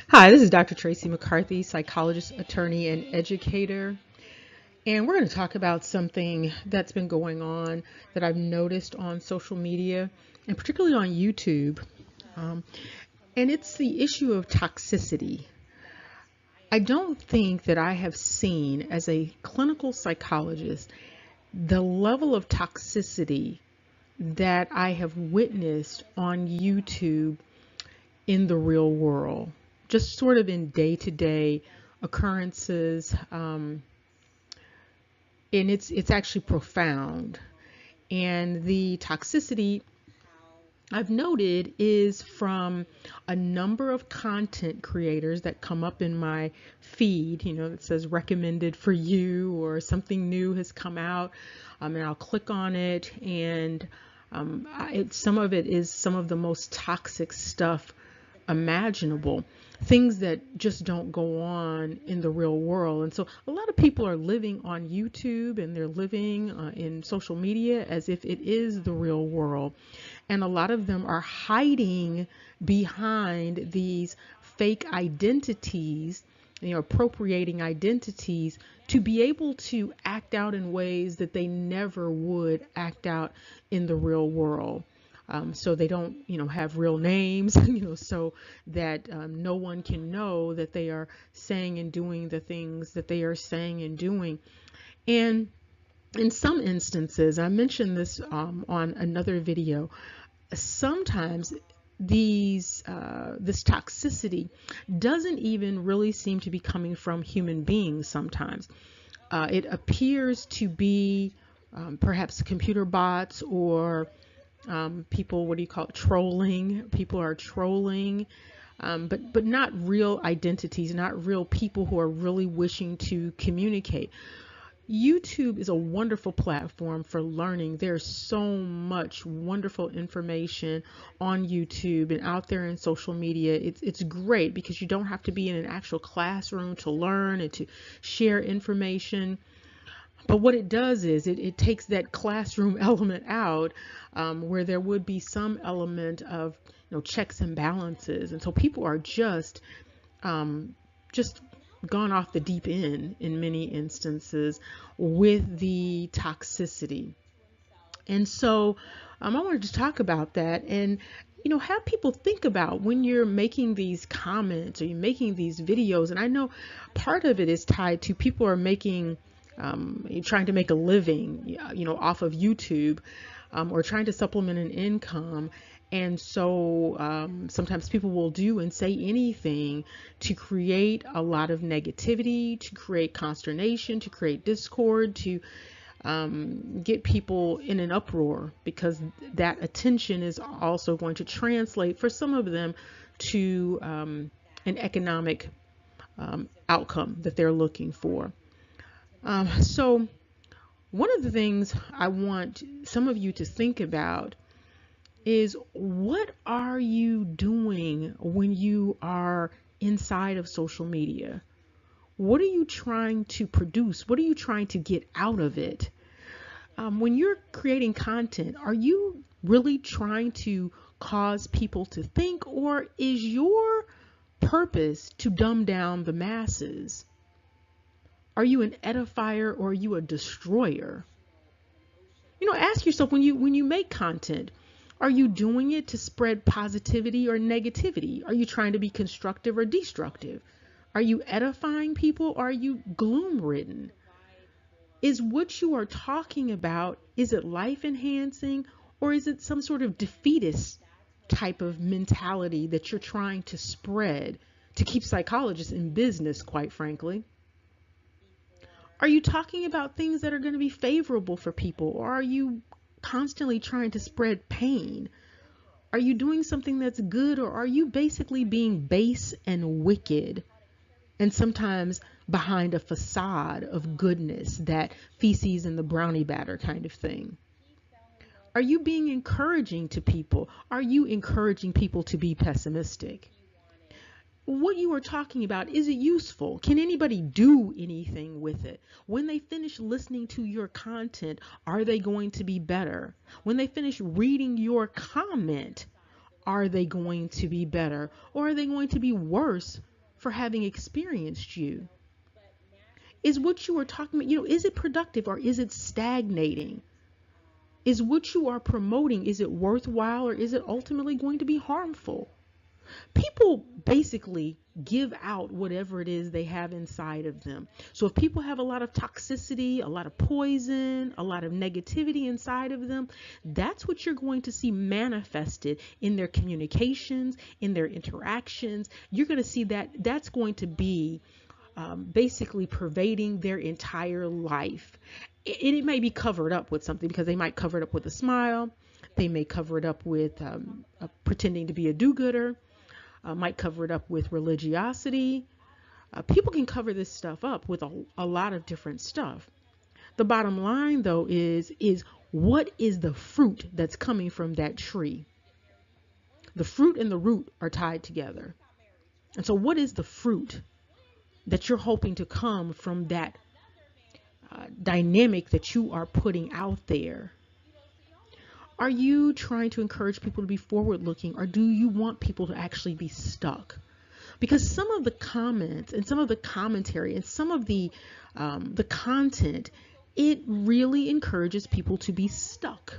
Hi, this is Dr. Tracey McCarthy, psychologist, attorney, and educator. And we're going to talk about something that's been going on that I've noticed on social media and particularly on YouTube. Um, and it's the issue of toxicity. I don't think that I have seen, as a clinical psychologist, the level of toxicity that I have witnessed on YouTube in the real world, just sort of in day-to-day occurrences, and it's actually profound. And the toxicity I've noted is from a number of content creators that come up in my feed, that says recommended for you or something new has come out, and I'll click on it, and some of it is some of the most toxic stuff imaginable, things that just don't go on in the real world. And so a lot of people are living on YouTube and they're living in social media as if it is the real world. And a lot of them are hiding behind these fake identities, appropriating identities to be able to act out in ways that they never would act out in the real world. So they don't, have real names, so that no one can know that they are saying and doing the things that they are saying and doing. And in some instances, I mentioned this on another video, sometimes this toxicity doesn't even really seem to be coming from human beings sometimes. It appears to be perhaps computer bots or people, what do you call it, trolling. People are trolling, but not real identities, not real people who are really wishing to communicate. YouTube is a wonderful platform for learning. There's so much wonderful information on YouTube and out there in social media. It's great because you don't have to be in an actual classroom to learn and to share information. But what it does is it takes that classroom element out, where there would be some element of checks and balances, and so people are just gone off the deep end in many instances with the toxicity. And so I wanted to talk about that and have people think about when you're making these comments or you're making these videos. And I know part of it is tied to people are making trying to make a living, off of YouTube, or trying to supplement an income. And so sometimes people will do and say anything to create a lot of negativity, to create consternation, to create discord, to get people in an uproar, because that attention is also going to translate for some of them to an economic outcome that they're looking for. So one of the things I want some of you to think about is, what are you doing when you are inside of social media? What are you trying to produce? What are you trying to get out of it? When you're creating content, are you really trying to cause people to think, or is your purpose to dumb down the masses? Are you an edifier or are you a destroyer? Ask yourself, when you make content, are you doing it to spread positivity or negativity? Are you trying to be constructive or destructive? Are you edifying people or are you gloom ridden? Is what you are talking about, is it life enhancing, or is it some sort of defeatist type of mentality that you're trying to spread to keep psychologists in business, quite frankly? Are you talking about things that are going to be favorable for people, or are you constantly trying to spread pain? Are you doing something that's good, or are you basically being base and wicked, and sometimes behind a facade of goodness, that feces in the brownie batter kind of thing? Are you being encouraging to people? Are you encouraging people to be pessimistic? What you are talking about, is it useful? Can anybody do anything with it? When they finish listening to your content, are they going to be better? When they finish reading your comment, are they going to be better, or are they going to be worse for having experienced you? Is what you are talking about, is it productive or is it stagnating? Is what you are promoting, is it worthwhile or is it ultimately going to be harmful? People basically give out whatever it is they have inside of them. So if people have a lot of toxicity, a lot of poison, a lot of negativity inside of them, that's what you're going to see manifested in their communications, in their interactions. You're going to see that that's going to be basically pervading their entire life. It may be covered up with something, because they might cover it up with a smile. They may cover it up with pretending to be a do-gooder. Might cover it up with religiosity. People can cover this stuff up with a lot of different stuff. The bottom line, though, is what is the fruit that's coming from that tree? The fruit and the root are tied together. And so what is the fruit that you're hoping to come from that dynamic that you are putting out there? Are you trying to encourage people to be forward looking, or do you want people to actually be stuck? Because some of the comments and some of the commentary and some of the content, it really encourages people to be stuck.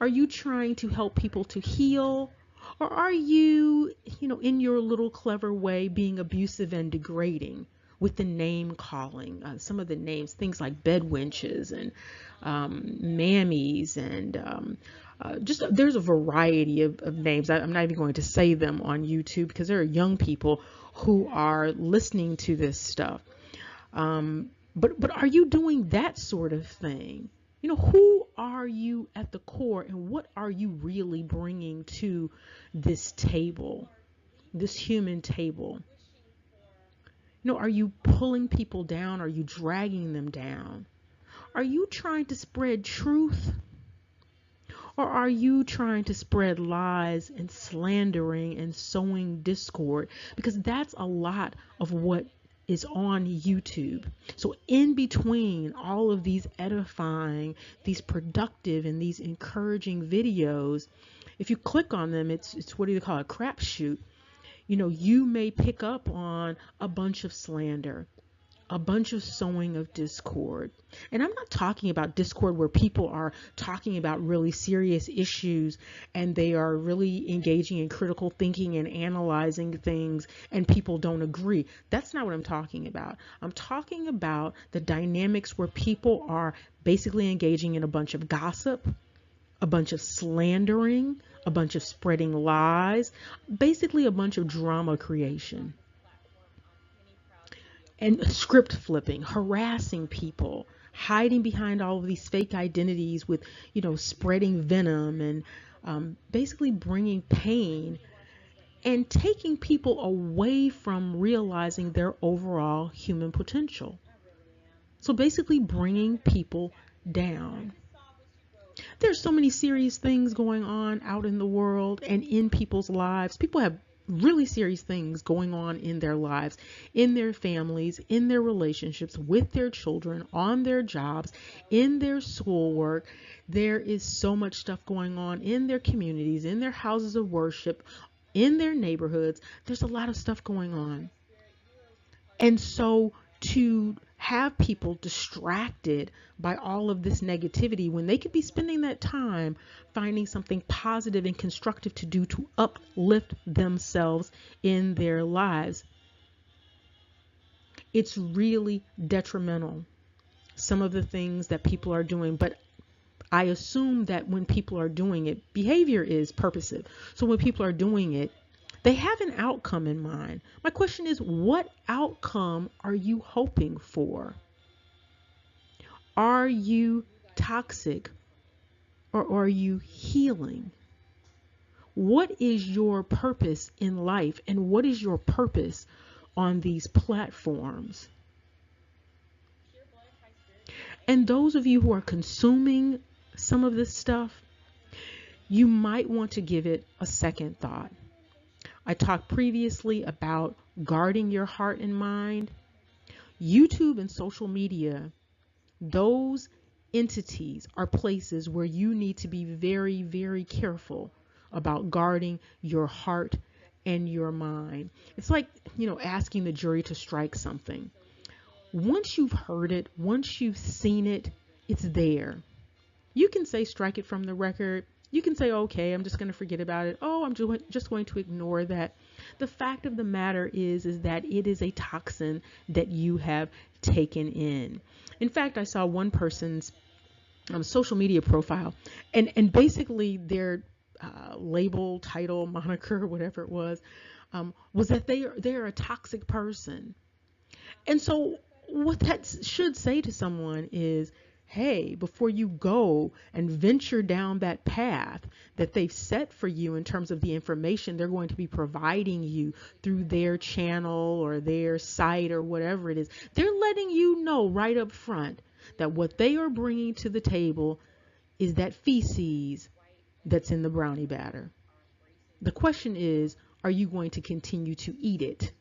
Are you trying to help people to heal? Or are you, in your little clever way, being abusive and degrading with the name calling? Some of the names, things like bed wenches and mammies, and just there's a variety of names. I'm not even going to say them on YouTube, because there are young people who are listening to this stuff. But are you doing that sort of thing? Who are you at the core, and what are you really bringing to this table, this human table? Are you pulling people down? Are you dragging them down? Are you trying to spread truth? Or are you trying to spread lies and slandering and sowing discord? Because that's a lot of what is on YouTube. So in between all of these edifying, these productive, and these encouraging videos, if you click on them, it's what do you call it, a crapshoot. You may pick up on a bunch of slander, a bunch of sowing of discord. And I'm not talking about discord where people are talking about really serious issues and they are really engaging in critical thinking and analyzing things and people don't agree. That's not what I'm talking about. I'm talking about the dynamics where people are basically engaging in a bunch of gossip, a bunch of slandering, a bunch of spreading lies, basically a bunch of drama creation. And script flipping, harassing people, hiding behind all of these fake identities with, spreading venom and basically bringing pain and taking people away from realizing their overall human potential. So basically bringing people down. There's so many serious things going on out in the world and in people's lives. People have really serious things going on in their lives, in their families, in their relationships, with their children, on their jobs, in their schoolwork. There is so much stuff going on in their communities, in their houses of worship, in their neighborhoods. There's a lot of stuff going on. And so to have people distracted by all of this negativity when they could be spending that time finding something positive and constructive to do to uplift themselves in their lives, it's really detrimental, some of the things that people are doing. But I assume that when people are doing it, behavior is purposive. So when people are doing it, they have an outcome in mind. My question is, what outcome are you hoping for? Are you toxic, or are you healing? What is your purpose in life, and what is your purpose on these platforms? And those of you who are consuming some of this stuff, you might want to give it a second thought. I talked previously about guarding your heart and mind. YouTube and social media, those entities are places where you need to be very, very careful about guarding your heart and your mind. It's like, asking the jury to strike something. Once you've heard it, once you've seen it, it's there. You can say strike it from the record. You can say, okay, I'm just going to forget about it. Oh, I'm just going to ignore that. The fact of the matter is that it is a toxin that you have taken in. In fact, I saw one person's social media profile, and basically their label, title, moniker, whatever it was that they're a toxic person. And so what that should say to someone is, hey, before you go and venture down that path that they've set for you in terms of the information they're going to be providing you through their channel or their site or whatever it is, they're letting you know right up front that what they are bringing to the table is that feces that's in the brownie batter. The question is, are you going to continue to eat it?